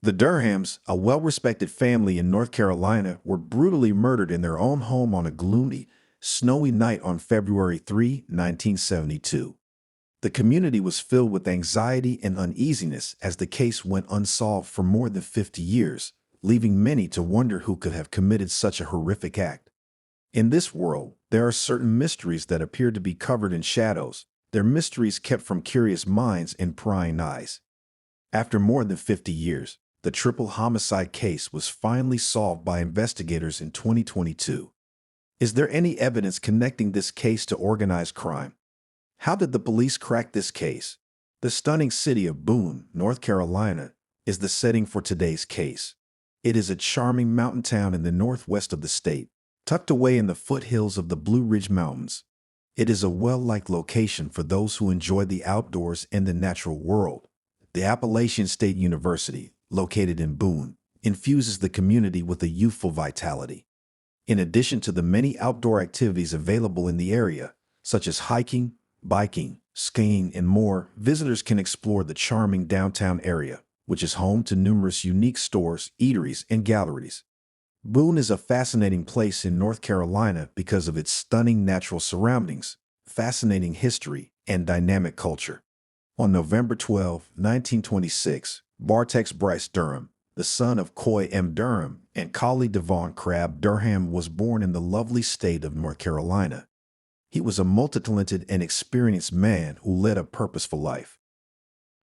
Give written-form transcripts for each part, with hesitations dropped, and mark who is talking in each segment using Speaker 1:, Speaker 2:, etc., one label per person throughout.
Speaker 1: The Durhams, a well-respected family in North Carolina, were brutally murdered in their own home on a gloomy, snowy night on February 3, 1972. The community was filled with anxiety and uneasiness as the case went unsolved for more than 50 years, leaving many to wonder who could have committed such a horrific act. In this world, there are certain mysteries that appear to be covered in shadows. They're mysteries kept from curious minds and prying eyes. After more than 50 years, the triple homicide case was finally solved by investigators in 2022. Is there any evidence connecting this case to organized crime? How did the police crack this case? The stunning city of Boone, North Carolina, is the setting for today's case. It is a charming mountain town in the northwest of the state, tucked away in the foothills of the Blue Ridge Mountains. It is a well-liked location for those who enjoy the outdoors and the natural world. The Appalachian State University, located in Boone, infuses the community with a youthful vitality. In addition to the many outdoor activities available in the area, such as hiking, biking, skiing, and more, visitors can explore the charming downtown area, which is home to numerous unique stores, eateries, and galleries. Boone is a fascinating place in North Carolina because of its stunning natural surroundings, fascinating history, and dynamic culture. On November 12, 1926, Bartex Bryce Durham, the son of Coy M. Durham and Collie Devon Crabb Durham, was born in the lovely state of North Carolina. He was a multi-talented and experienced man who led a purposeful life.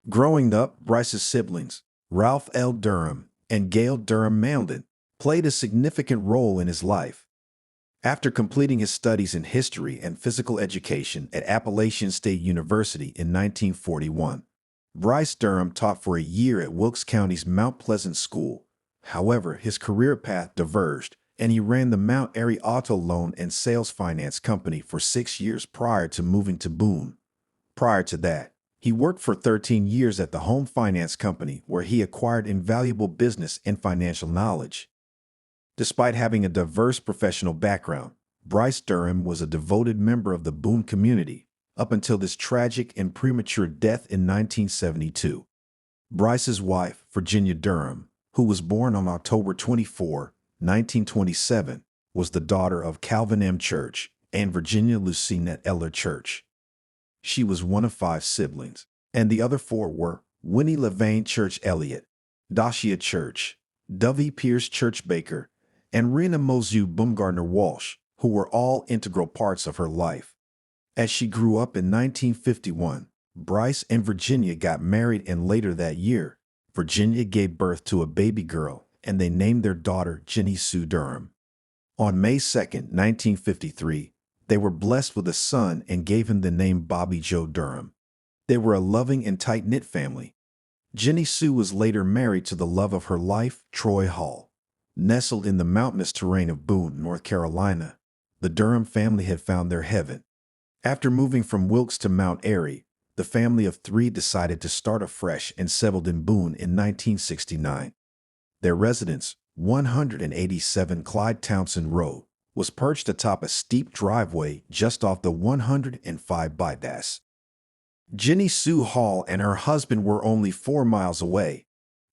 Speaker 1: Growing up, Bryce's siblings, Ralph L. Durham and Gail Durham Mauldin, played a significant role in his life. After completing his studies in history and physical education at Appalachian State University in 1941, Bryce Durham taught for a year at Wilkes County's Mount Pleasant School. However, his career path diverged, and he ran the Mount Airy Auto Loan and Sales Finance Company for 6 years prior to moving to Boone. Prior to that, he worked for 13 years at the Home Finance Company, where he acquired invaluable business and financial knowledge. Despite having a diverse professional background, Bryce Durham was a devoted member of the Boone community up until this tragic and premature death in 1972. Bryce's wife, Virginia Durham, who was born on October 24, 1927, was the daughter of Calvin M. Church and Virginia Lucinette Eller Church. She was one of 5 siblings, and the other 4 were Winnie Levane Church Elliott, Dacia Church, Dovey Pierce Church Baker, and Rena Mozu Baumgartner Walsh, who were all integral parts of her life. As she grew up in 1951, Bryce and Virginia got married, and later that year, Virginia gave birth to a baby girl, and they named their daughter Jenny Sue Durham. On May 2, 1953, they were blessed with a son and gave him the name Bobby Joe Durham. They were a loving and tight-knit family. Jenny Sue was later married to the love of her life, Troy Hall. Nestled in the mountainous terrain of Boone, North Carolina, the Durham family had found their heaven. After moving from Wilkes to Mount Airy, the family of 3 decided to start afresh and settled in Boone in 1969. Their residence, 187 Clyde Townsend Road, was perched atop a steep driveway just off the 105 bypass. Jenny Sue Hall and her husband were only 4 miles away.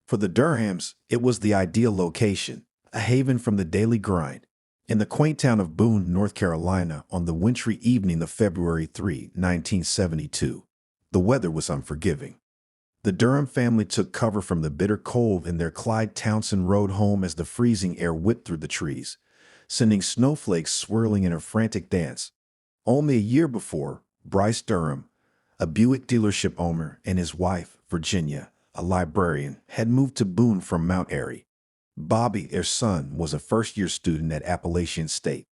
Speaker 1: For the Durhams, it was the ideal location, a haven from the daily grind. In the quaint town of Boone, North Carolina, on the wintry evening of February 3, 1972, the weather was unforgiving. The Durham family took cover from the bitter cold in their Clyde Townsend Road home as the freezing air whipped through the trees, sending snowflakes swirling in a frantic dance. Only a year before, Bryce Durham, a Buick dealership owner, and his wife, Virginia, a librarian, had moved to Boone from Mount Airy. Bobby, their son, was a first-year student at Appalachian State.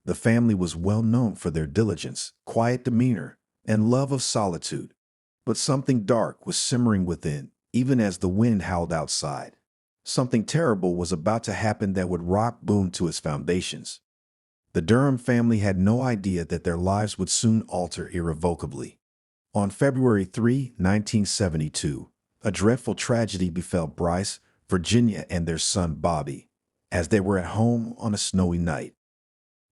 Speaker 1: The family was well known for their diligence, quiet demeanor, and love of solitude. But something dark was simmering within, even as the wind howled outside. Something terrible was about to happen that would rock Boone to its foundations. The Durham family had no idea that their lives would soon alter irrevocably. On February 3, 1972, a dreadful tragedy befell Bryce, Virginia, and their son Bobby, as they were at home on a snowy night.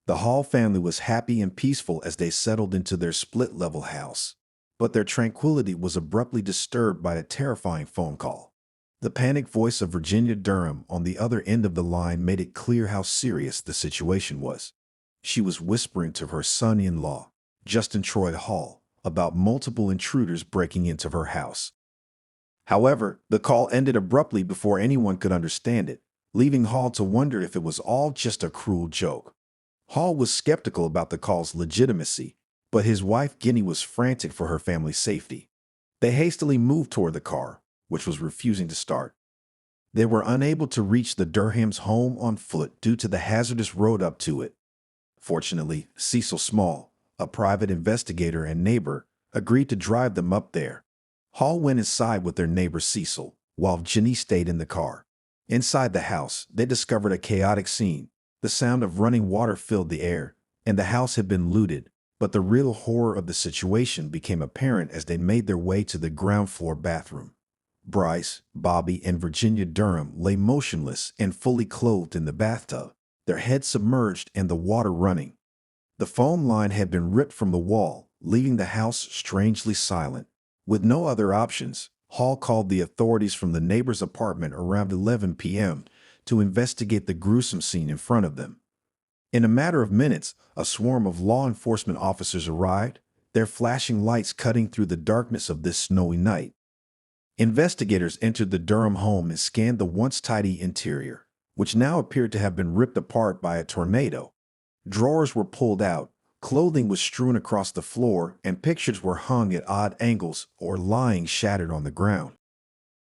Speaker 1: The Hall family was happy and peaceful as they settled into their split-level house, but their tranquility was abruptly disturbed by a terrifying phone call. The panicked voice of Virginia Durham on the other end of the line made it clear how serious the situation was. She was whispering to her son-in-law, Justin Troy Hall, about multiple intruders breaking into her house. However, the call ended abruptly before anyone could understand it, leaving Hall to wonder if it was all just a cruel joke. Hall was skeptical about the call's legitimacy, but his wife Guinea was frantic for her family's safety. They hastily moved toward the car, which was refusing to start. They were unable to reach the Durham's home on foot due to the hazardous road up to it. Fortunately, Cecil Small, a private investigator and neighbor, agreed to drive them up there. Hall went inside with their neighbor Cecil, while Ginny stayed in the car. Inside the house, they discovered a chaotic scene. The sound of running water filled the air, and the house had been looted, but the real horror of the situation became apparent as they made their way to the ground floor bathroom. Bryce, Bobby, and Virginia Durham lay motionless and fully clothed in the bathtub, their heads submerged and the water running. The phone line had been ripped from the wall, leaving the house strangely silent. With no other options, Hall called the authorities from the neighbor's apartment around 11 p.m. to investigate the gruesome scene in front of them. In a matter of minutes, a swarm of law enforcement officers arrived, their flashing lights cutting through the darkness of this snowy night. Investigators entered the Durham home and scanned the once tidy interior, which now appeared to have been ripped apart by a tornado. Drawers were pulled out, clothing was strewn across the floor, and pictures were hung at odd angles or lying shattered on the ground.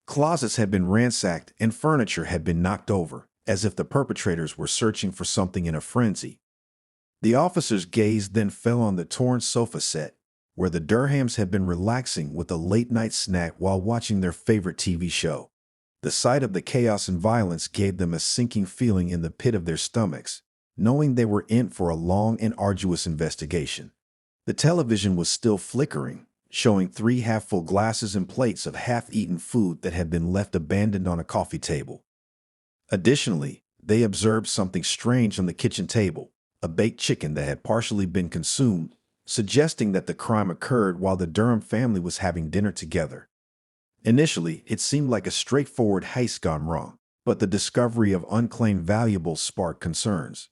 Speaker 1: Closets had been ransacked and furniture had been knocked over, as if the perpetrators were searching for something in a frenzy. The officer's gaze then fell on the torn sofa set, where the Durhams had been relaxing with a late-night snack while watching their favorite TV show. The sight of the chaos and violence gave them a sinking feeling in the pit of their stomachs, knowing they were in for a long and arduous investigation. The television was still flickering, showing 3 half-full glasses and plates of half-eaten food that had been left abandoned on a coffee table. Additionally, they observed something strange on the kitchen table, a baked chicken that had partially been consumed, suggesting that the crime occurred while the Durham family was having dinner together. Initially, it seemed like a straightforward heist gone wrong, but the discovery of unclaimed valuables sparked concerns.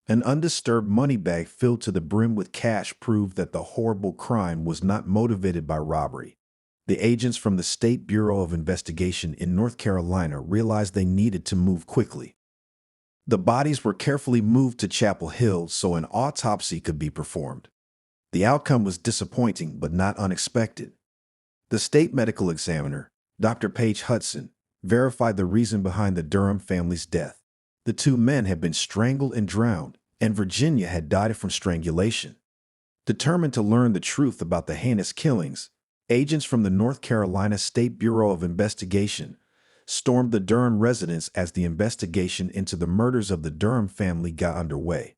Speaker 1: An undisturbed money bag filled to the brim with cash proved that the horrible crime was not motivated by robbery. The agents from the State Bureau of Investigation in North Carolina realized they needed to move quickly. The bodies were carefully moved to Chapel Hill so an autopsy could be performed. The outcome was disappointing but not unexpected. The state medical examiner, Dr. Paige Hudson, verified the reason behind the Durham family's death. The 2 men had been strangled and drowned, and Virginia had died from strangulation. Determined to learn the truth about the heinous killings, agents from the North Carolina State Bureau of Investigation stormed the Durham residence as the investigation into the murders of the Durham family got underway.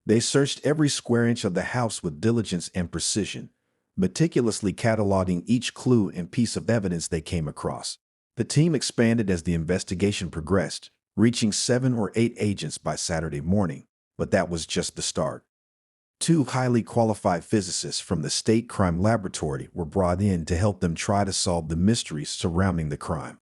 Speaker 1: They searched every square inch of the house with diligence and precision, meticulously cataloging each clue and piece of evidence they came across. The team expanded as the investigation progressed, reaching 7 or 8 agents by Saturday morning, but that was just the start. 2 highly qualified physicists from the State Crime Laboratory were brought in to help them try to solve the mysteries surrounding the crime.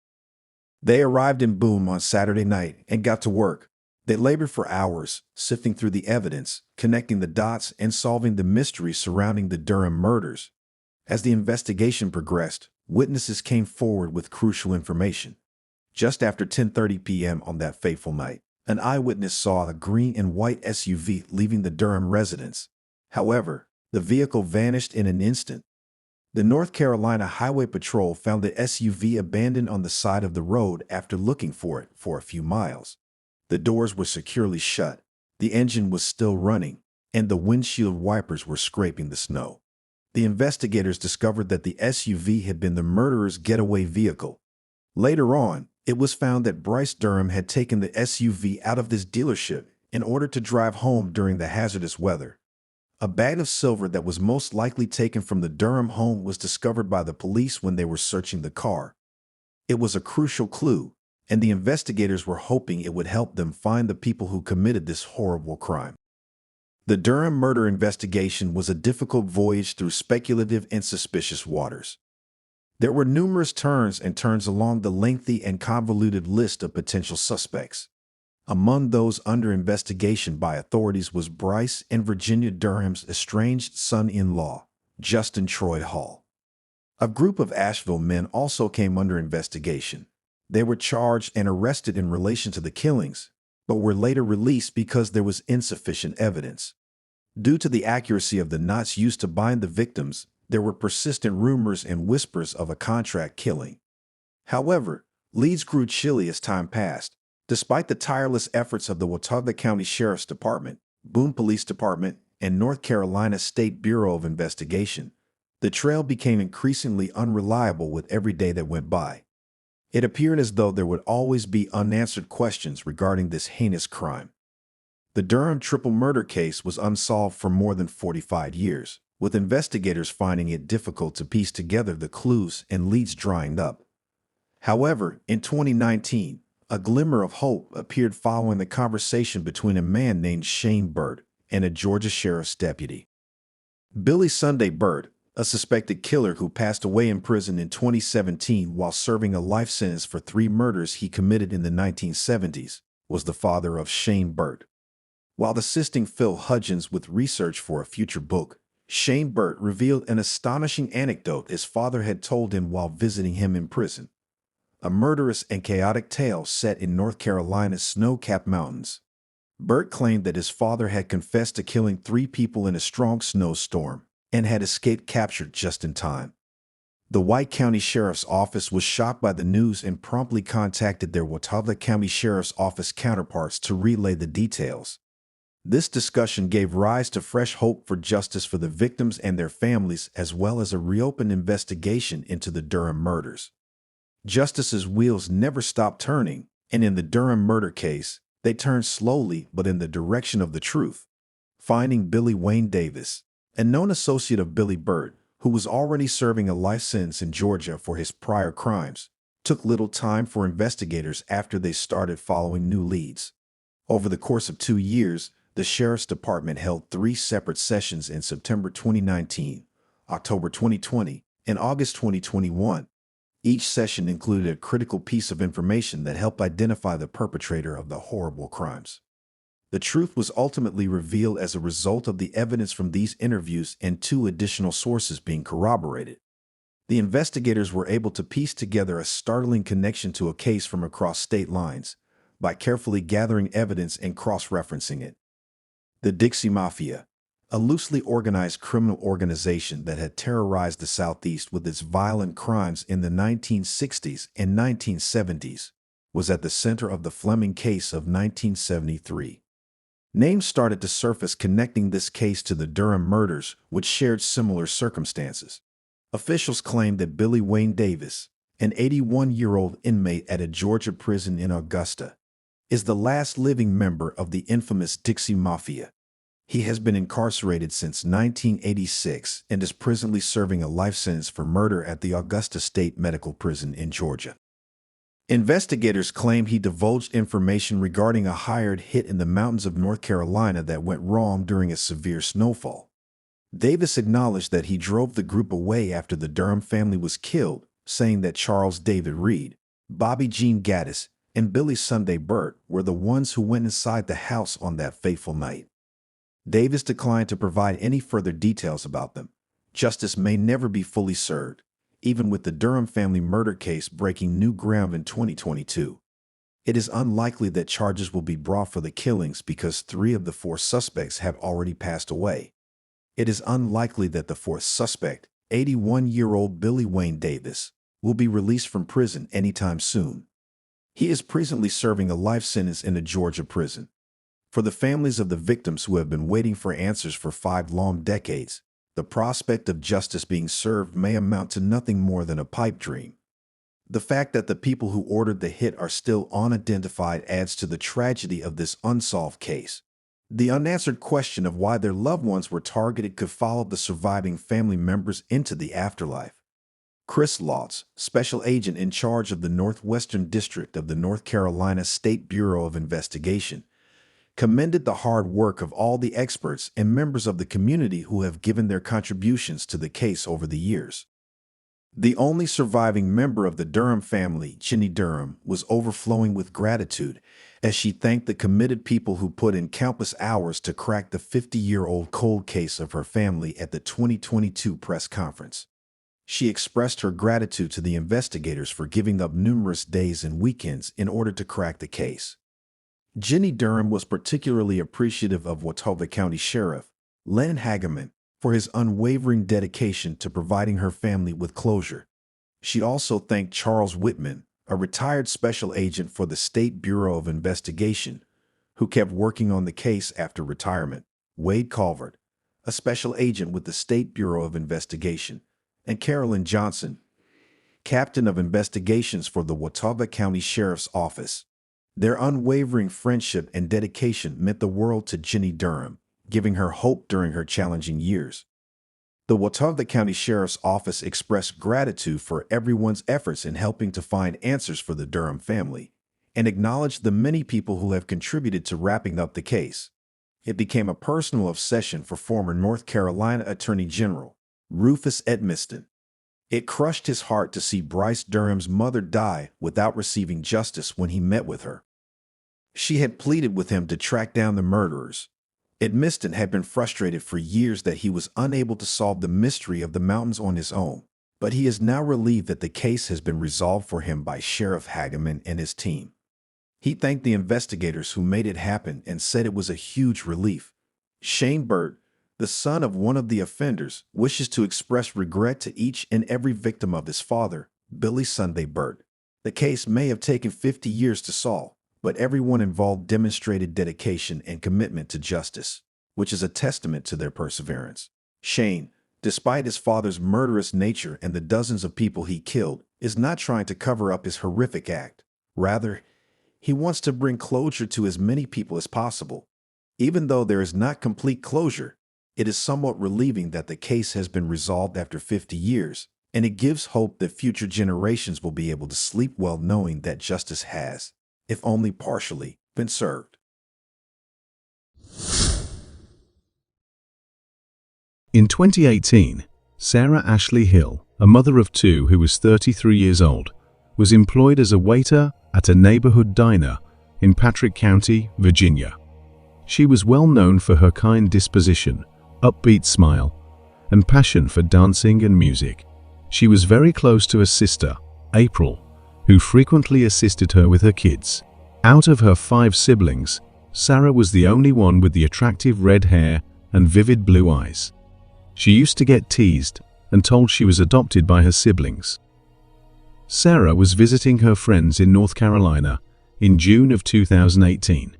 Speaker 1: They arrived in Boone on Saturday night and got to work. They labored for hours, sifting through the evidence, connecting the dots, and solving the mysteries surrounding the Durham murders. As the investigation progressed, witnesses came forward with crucial information. Just after 10:30 p.m. on that fateful night, an eyewitness saw a green and white SUV leaving the Durham residence. However, the vehicle vanished in an instant. The North Carolina Highway Patrol found the SUV abandoned on the side of the road after looking for it for a few miles. The doors were securely shut, the engine was still running, and the windshield wipers were scraping the snow. The investigators discovered that the SUV had been the murderer's getaway vehicle. Later on, it was found that Bryce Durham had taken the SUV out of this dealership in order to drive home during the hazardous weather. A bag of silver that was most likely taken from the Durham home was discovered by the police when they were searching the car. It was a crucial clue, and the investigators were hoping it would help them find the people who committed this horrible crime. The Durham murder investigation was a difficult voyage through speculative and suspicious waters. There were numerous turns and turns along the lengthy and convoluted list of potential suspects. Among those under investigation by authorities was Bryce and Virginia Durham's estranged son-in-law, Justin Troy Hall. A group of Asheville men also came under investigation. They were charged and arrested in relation to the killings, but were later released because there was insufficient evidence. Due to the accuracy of the knots used to bind the victims, there were persistent rumors and whispers of a contract killing. However, leads grew chilly as time passed. Despite the tireless efforts of the Watauga County Sheriff's Department, Boone Police Department, and North Carolina State Bureau of Investigation, the trail became increasingly unreliable with every day that went by. It appeared as though there would always be unanswered questions regarding this heinous crime. The Durham triple murder case was unsolved for more than 45 years, with investigators finding it difficult to piece together the clues and leads drying up. However, in 2019, a glimmer of hope appeared following the conversation between a man named Shane Burt and a Georgia sheriff's deputy. Billy Sunday Burt, a suspected killer who passed away in prison in 2017 while serving a life sentence for 3 murders he committed in the 1970s, was the father of Shane Burt. While assisting Phil Hudgens with research for a future book, Shane Burt revealed an astonishing anecdote his father had told him while visiting him in prison. A murderous and chaotic tale set in North Carolina's snow-capped mountains. Burt claimed that his father had confessed to killing 3 people in a strong snowstorm and had escaped capture just in time. The White County Sheriff's Office was shocked by the news and promptly contacted their Watauga County Sheriff's Office counterparts to relay the details. This discussion gave rise to fresh hope for justice for the victims and their families, as well as a reopened investigation into the Durham murders. Justice's wheels never stopped turning, and in the Durham murder case, they turned slowly but in the direction of the truth. Finding Billy Wayne Davis, a known associate of Billy Burt, who was already serving a life sentence in Georgia for his prior crimes, took little time for investigators after they started following new leads. Over the course of 2 years, the Sheriff's Department held 3 separate sessions in September 2019, October 2020, and August 2021. Each session included a critical piece of information that helped identify the perpetrator of the horrible crimes. The truth was ultimately revealed as a result of the evidence from these interviews and 2 additional sources being corroborated. The investigators were able to piece together a startling connection to a case from across state lines by carefully gathering evidence and cross-referencing it. The Dixie Mafia, a loosely organized criminal organization that had terrorized the Southeast with its violent crimes in the 1960s and 1970s, was at the center of the Fleming case of 1973. Names started to surface connecting this case to the Durham murders, which shared similar circumstances. Officials claimed that Billy Wayne Davis, an 81-year-old inmate at a Georgia prison in Augusta, is the last living member of the infamous Dixie Mafia. He has been incarcerated since 1986 and is presently serving a life sentence for murder at the Augusta State Medical Prison in Georgia. Investigators claim he divulged information regarding a hired hit in the mountains of North Carolina that went wrong during a severe snowfall. Davis acknowledged that he drove the group away after the Durham family was killed, saying that Charles David Reed, Bobby Jean Gaddis, and Billy Sunday Burt were the ones who went inside the house on that fateful night. Davis declined to provide any further details about them. Justice may never be fully served, even with the Durham family murder case breaking new ground in 2022. It is unlikely that charges will be brought for the killings because 3 of the 4 suspects have already passed away. It is unlikely that the 4th suspect, 81-year-old Billy Wayne Davis, will be released from prison anytime soon. He is presently serving a life sentence in a Georgia prison. For the families of the victims who have been waiting for answers for 5 long decades, the prospect of justice being served may amount to nothing more than a pipe dream. The fact that the people who ordered the hit are still unidentified adds to the tragedy of this unsolved case. The unanswered question of why their loved ones were targeted could follow the surviving family members into the afterlife. Chris Lotz, special agent in charge of the Northwestern District of the North Carolina State Bureau of Investigation, commended the hard work of all the experts and members of the community who have given their contributions to the case over the years. The only surviving member of the Durham family, Ginny Durham, was overflowing with gratitude as she thanked the committed people who put in countless hours to crack the 50-year-old cold case of her family at the 2022 press conference. She expressed her gratitude to the investigators for giving up numerous days and weekends in order to crack the case. Ginny Durham was particularly appreciative of Watauga County Sheriff Len Hageman for his unwavering dedication to providing her family with closure. She also thanked Charles Whitman, a retired special agent for the State Bureau of Investigation, who kept working on the case after retirement, Wade Calvert, a special agent with the State Bureau of Investigation, and Carolyn Johnson, captain of investigations for the Watauga County Sheriff's Office. Their unwavering friendship and dedication meant the world to Ginny Durham, giving her hope during her challenging years. The Watauga County Sheriff's Office expressed gratitude for everyone's efforts in helping to find answers for the Durham family and acknowledged the many people who have contributed to wrapping up the case. It became a personal obsession for former North Carolina Attorney General Rufus Edmiston. It crushed his heart to see Bryce Durham's mother die without receiving justice when he met with her. She had pleaded with him to track down the murderers. Edmiston had been frustrated for years that he was unable to solve the mystery of the mountains on his own, but he is now relieved that the case has been resolved for him by Sheriff Hageman and his team. He thanked the investigators who made it happen and said it was a huge relief. Shane Burt, the son of one of the offenders, wishes to express regret to each and every victim of his father, Billy Sunday Burt. The case may have taken 50 years to solve, but everyone involved demonstrated dedication and commitment to justice, which is a testament to their perseverance. Shane, despite his father's murderous nature and the dozens of people he killed, is not trying to cover up his horrific act. Rather, he wants to bring closure to as many people as possible. Even though there is not complete closure, it is somewhat relieving that the case has been resolved after 50 years, and it gives hope that future generations will be able to sleep well knowing that justice has, if only partially, been served.
Speaker 2: In 2018, Sarah Ashley Hill, a mother of two who was 33 years old, was employed as a waiter at a neighborhood diner in Patrick County, Virginia. She was well known for her kind disposition, upbeat smile, and passion for dancing and music. She was very close to her sister, April, who frequently assisted her with her kids. Out of her 5 siblings, Sarah was the only one with the attractive red hair and vivid blue eyes. She used to get teased and told she was adopted by her siblings. Sarah was visiting her friends in North Carolina in June of 2018.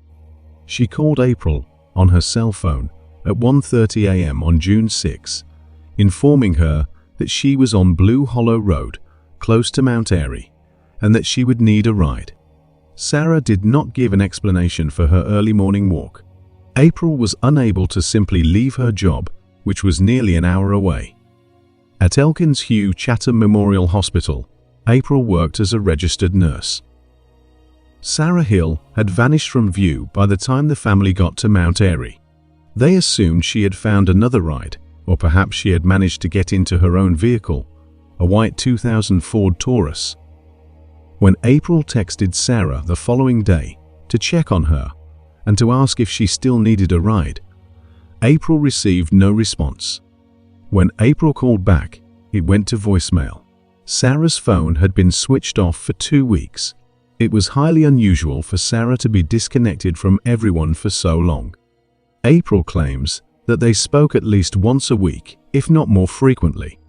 Speaker 2: She called April on her cell phone at 1:30 a.m. on June 6, informing her that she was on Blue Hollow Road, close to Mount Airy, and that she would need a ride. Sarah did not give an explanation for her early morning walk. April was unable to simply leave her job, which was nearly an hour away. At Elkins Hugh Chatham Memorial Hospital, April worked as a registered nurse. Sarah Hill had vanished from view by the time the family got to Mount Airy. They assumed she had found another ride, or perhaps she had managed to get into her own vehicle, a white 2000 Ford Taurus. When April texted Sarah the following day to check on her and to ask if she still needed a ride, April received no response. When April called back, it went to voicemail. Sarah's phone had been switched off for 2 weeks. It was highly unusual for Sarah to be disconnected from everyone for so long. April claims that they spoke at least once a week, if not more frequently.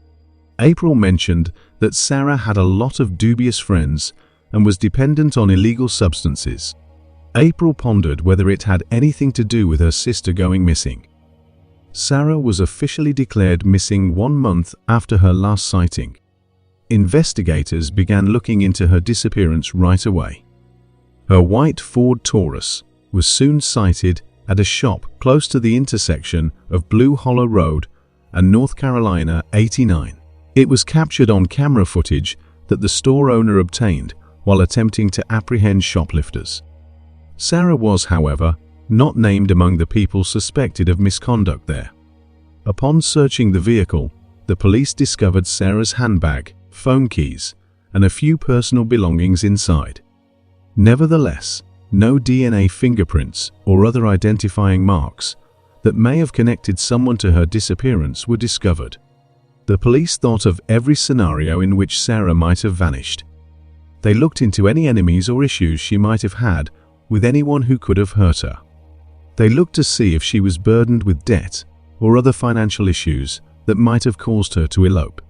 Speaker 2: April mentioned that Sarah had a lot of dubious friends and was dependent on illegal substances. April pondered whether it had anything to do with her sister going missing. Sarah was officially declared missing 1 month after her last sighting. Investigators began looking into her disappearance right away. Her white Ford Taurus was soon sighted at a shop close to the intersection of Blue Hollow Road and North Carolina 89. It was captured on camera footage that the store owner obtained while attempting to apprehend shoplifters. Sarah was, however, not named among the people suspected of misconduct there. Upon searching the vehicle, the police discovered Sarah's handbag phone keys, and a few personal belongings inside. Nevertheless, no DNA fingerprints or other identifying marks that may have connected someone to her disappearance were discovered. The police thought of every scenario in which Sarah might have vanished. They looked into any enemies or issues she might have had with anyone who could have hurt her. They looked to see if she was burdened with debt or other financial issues that might have caused her to elope.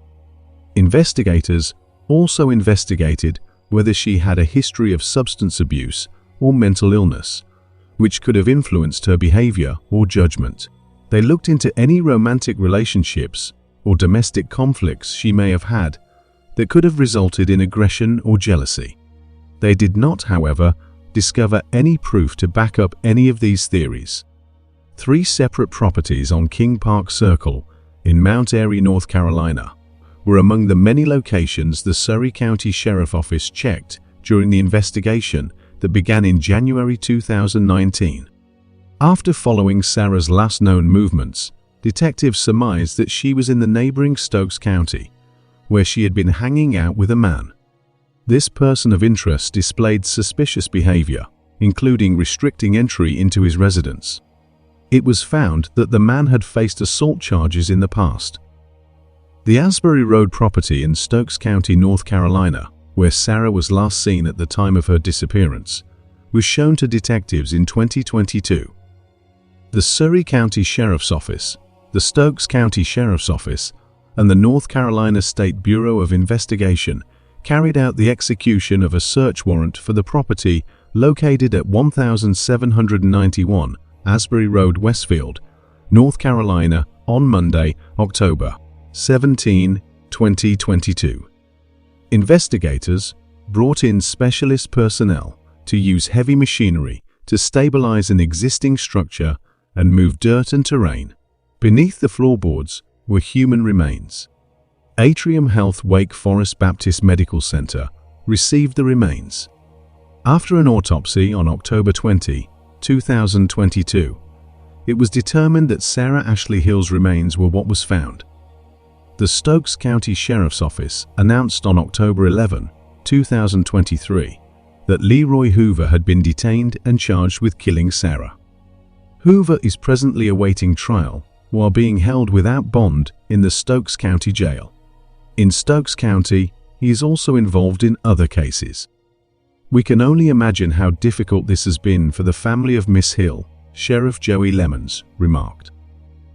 Speaker 2: Investigators also investigated whether she had a history of substance abuse or mental illness, which could have influenced her behavior or judgment. They looked into any romantic relationships or domestic conflicts she may have had that could have resulted in aggression or jealousy. They did not, however, discover any proof to back up any of these theories. 3 separate properties on King Park Circle in Mount Airy, North Carolina, were among the many locations the Surry County Sheriff Office checked during the investigation that began in January 2019. After following Sarah's last known movements, detectives surmised that she was in the neighboring Stokes County, where she had been hanging out with a man. This person of interest displayed suspicious behavior, including restricting entry into his residence. It was found that the man had faced assault charges in the past. The Asbury Road property in Stokes County, North Carolina, where Sarah was last seen at the time of her disappearance, was shown to detectives in 2022. The Surry County Sheriff's Office, the Stokes County Sheriff's Office, and the North Carolina State Bureau of Investigation carried out the execution of a search warrant for the property located at 1791 Asbury Road, Westfield, North Carolina, on Monday, October 17, 2022. Investigators brought in specialist personnel to use heavy machinery to stabilize an existing structure and move dirt and terrain. Beneath the floorboards were human remains. Atrium Health Wake Forest Baptist Medical Center received the remains. After an autopsy on October 20, 2022, it was determined that Sarah Ashley Hill's remains were what was found. The Stokes County Sheriff's Office announced on October 11, 2023, that Leroy Hoover had been detained and charged with killing Sarah. Hoover is presently awaiting trial while being held without bond in the Stokes County Jail. In Stokes County, he is also involved in other cases. We can only imagine how difficult this has been for the family of Miss Hill, Sheriff Joey Lemons remarked.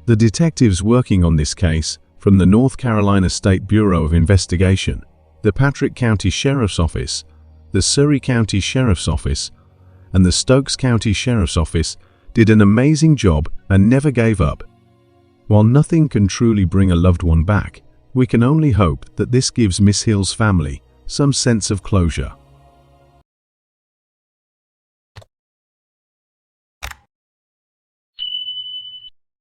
Speaker 2: The detectives working on this case from the North Carolina State Bureau of Investigation, the Patrick County Sheriff's Office, the Surry County Sheriff's Office, and the Stokes County Sheriff's Office did an amazing job and never gave up. While nothing can truly bring a loved one back, we can only hope that this gives Miss Hill's family some sense of closure.